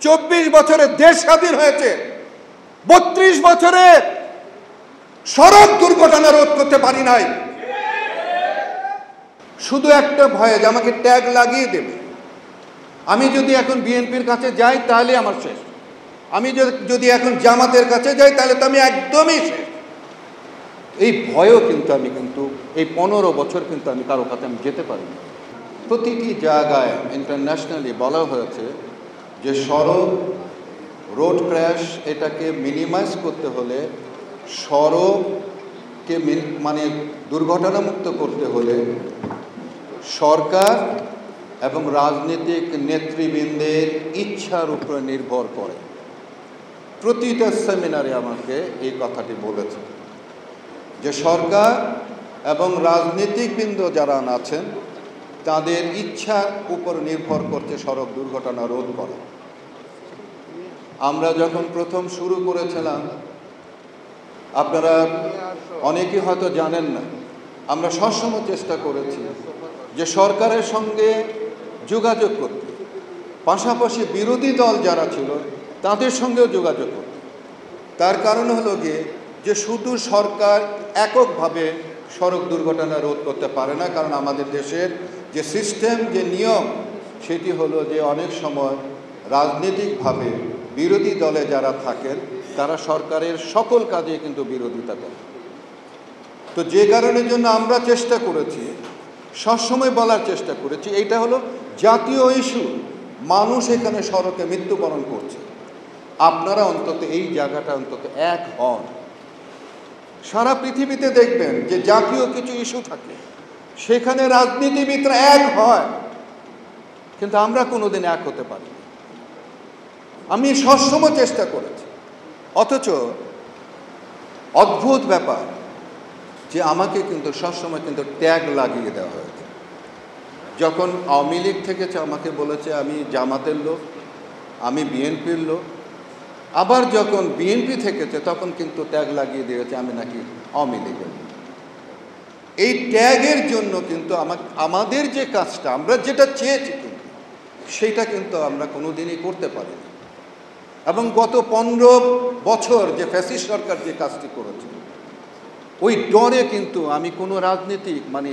24 বছরে দেশ স্বাধীন হয়েছে, 32 বছরে সড়ক দুর্ঘটনা রোধ করতে পারি নাই। শুধু একটা ভয়ে যে আমাকে ট্যাগ লাগিয়ে দেবে, আমি যদি এখন বিএনপির কাছে যাই তাহলে আমার শেষ, আমি যদি এখন জামাতের কাছে যাই তাহলে তো আমি একদমই শেষ। এই ভয়ও কিন্তু আমি এই 15 বছর কিন্তু আমি কারো কাছে আমি যেতে পারিনি। প্রতিটি জায়গায় ইন্টারন্যাশনালি বলা হয়েছে যে সড়ক রোড ক্র্যাশ এটাকে মিনিমাইজ করতে হলে, সড়ককে মানে দুর্ঘটনামুক্ত করতে হলে সরকার এবং রাজনৈতিক নেতৃবৃন্দের ইচ্ছার উপরে নির্ভর করে। প্রতিটা সেমিনারে আমাকে এই কথাটি বলেছে যে সরকার এবং রাজনীতিকবৃন্দ যারা আছেন তাদের ইচ্ছার উপর নির্ভর করতে সড়ক দুর্ঘটনা রোধ করে। আমরা যখন প্রথম শুরু করেছিলাম, আপনারা অনেকেই হয়তো জানেন না, আমরা সবসময় চেষ্টা করেছি যে সরকারের সঙ্গে যোগাযোগ করতে, পাশাপাশি বিরোধী দল যারা ছিল তাদের সঙ্গেও যোগাযোগ করতে। তার কারণ হলো গিয়ে যে শুধু সরকার এককভাবে সড়ক দুর্ঘটনা রোধ করতে পারে না, কারণ আমাদের দেশের যে সিস্টেম, যে নিয়ম, সেটি হলো যে অনেক সময় রাজনৈতিকভাবে বিরোধী দলে যারা থাকেন তারা সরকারের সকল কাজে কিন্তু বিরোধিতা করে। তো যে কারণের জন্য আমরা চেষ্টা করেছি, সবসময় বলার চেষ্টা করেছি, এইটা হলো জাতীয় ইস্যু, মানুষ এখানে সড়কে মৃত্যুবরণ করছে, আপনারা অন্তত এই জায়গাটা অন্তত এক হন। সারা পৃথিবীতে দেখবেন যে জাতীয় কিছু ইস্যু থাকে, সেখানে রাজনীতিবিদরা এক হয়, কিন্তু আমরা কোনোদিন এক হতে পারি না। আমি সবসময় চেষ্টা করেছি, অথচ অদ্ভুত ব্যাপার যে আমাকে কিন্তু সবসময় কিন্তু ট্যাগ লাগিয়ে দেওয়া হয়েছে। যখন আওয়ামী লীগ থেকে আমাকে বলেছে আমি জামাতের লোক, আমি বিএনপির লোক, আবার যখন বিএনপি থেকেছে তখন কিন্তু ট্যাগ লাগিয়ে দিয়েছে আমি নাকি আওয়ামী লীগের। এই ট্যাগের জন্য কিন্তু আমাদের যে কাজটা আমরা যেটা চেয়েছি কিন্তু সেইটা কিন্তু আমরা কোনোদিনই করতে পারিনি। এবং গত 15 বছর যে ফ্যাসিস্ট সরকার যে কাজটি করেছে, ওই ডরে কিন্তু আমি কোনো রাজনীতিক মানে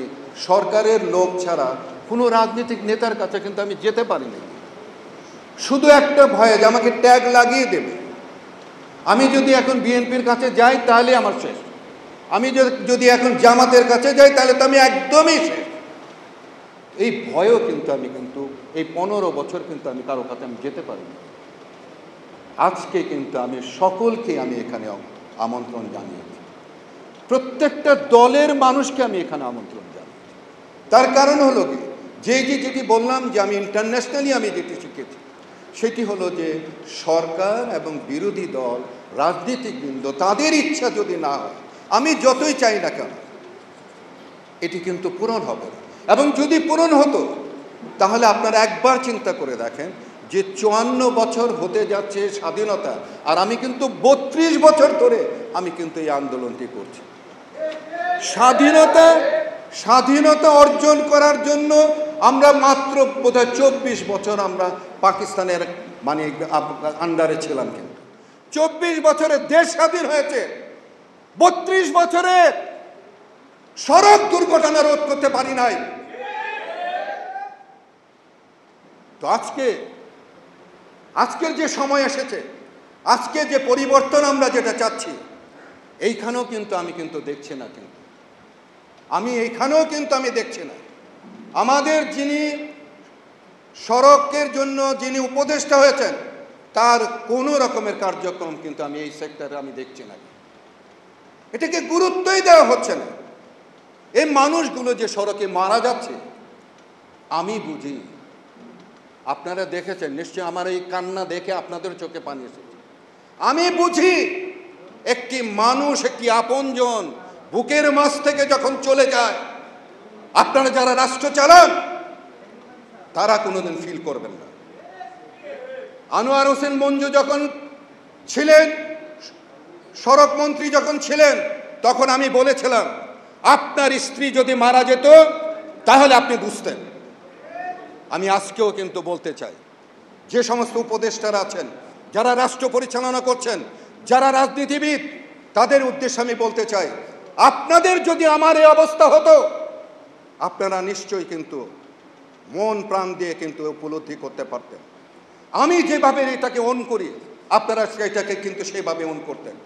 সরকারের লোক ছাড়া কোনো রাজনীতিক নেতার কাছে কিন্তু আমি যেতে পারিনি। শুধু একটা ভয়ে যে আমাকে ট্যাগ লাগিয়ে দেবে, আমি যদি এখন বিএনপির কাছে যাই তাহলে আমার শেষ, আমি যদি এখন জামাতের কাছে যাই তাহলে তো আমি একদমই শেষ। এই ভয়ও কিন্তু আমি এই 15 বছর কিন্তু আমি কারো কাছে আমি যেতে পারিনি। আজকে কিন্তু আমি সকলকে আমি এখানে আমন্ত্রণ জানিয়েছি, প্রত্যেকটা দলের মানুষকে আমি এখানে আমন্ত্রণ জানিয়েছি। তার কারণ হলো কি, যেটি বললাম যে আমি ইন্টারন্যাশনালি আমি যেটি শিখেছি সেটি হলো যে সরকার এবং বিরোধী দল, রাজনীতিকবৃন্দ, তাদের ইচ্ছা যদি না হয়, আমি যতই চাই না কেন, এটি কিন্তু পূরণ হবে না। এবং যদি পূরণ হতো তাহলে আপনারা একবার চিন্তা করে দেখেন যে 54 বছর হতে যাচ্ছে স্বাধীনতা, আর আমি কিন্তু 32 বছর ধরে আমি কিন্তু এই আন্দোলনটি করছি। স্বাধীনতা অর্জন করার জন্য আমরা মাত্র বোধহয় 24 বছর আমরা পাকিস্তানের মানে আন্ডারে ছিলাম, কিন্তু 24 বছরে দেশ স্বাধীন হয়েছে, 32 বছরে সড়ক দুর্ঘটনা রোধ করতে পারি নাই। তো আজকের যে সময় এসেছে, আজকে যে পরিবর্তন আমরা যেটা চাচ্ছি, এইখানেও কিন্তু আমি দেখছি না, আমি দেখছি না। আমাদের যিনি সড়কের জন্য যিনি উপদেষ্টা হয়েছেন তার কোনো রকমের কার্যক্রম কিন্তু আমি এই সেক্টরে আমি দেখছি না, এটাকে গুরুত্বই দেওয়া হচ্ছে না। এই মানুষগুলো যে সড়কে মারা যাচ্ছে, আমি বুঝি, আপনারা দেখেছেন নিশ্চয়ই, আমার এই কান্না দেখে আপনাদের চোখে পানি এসেছে। আমি বুঝি একটি মানুষ, একটি আপনজন বুকের মাছ থেকে যখন চলে যায়, আপনারা যারা রাষ্ট্র চালান তারা কোনোদিন ফিল করবেন না। আনোয়ার হোসেন মঞ্জু যখন ছিলেন, সড়ক মন্ত্রী যখন ছিলেন, তখন আমি বলেছিলাম আপনার স্ত্রী যদি মারা যেত তাহলে আপনি বুঝতেন। আমি আজকেও কিন্তু বলতে চাই যে সমস্ত উপদেষ্টারা আছেন, যারা রাষ্ট্র পরিচালনা করছেন, যারা রাজনীতিবিদ, তাদের উদ্দেশ্যে আমি বলতে চাই, আপনাদের যদি আমার এই অবস্থা হতো, আপনারা নিশ্চয়ই কিন্তু মন প্রাণ দিয়ে কিন্তু উপলব্ধি করতে পারতেন। আমি যেভাবে এটাকে অন করি, আপনারা সেটাকে কিন্তু সেভাবে অন করতেন।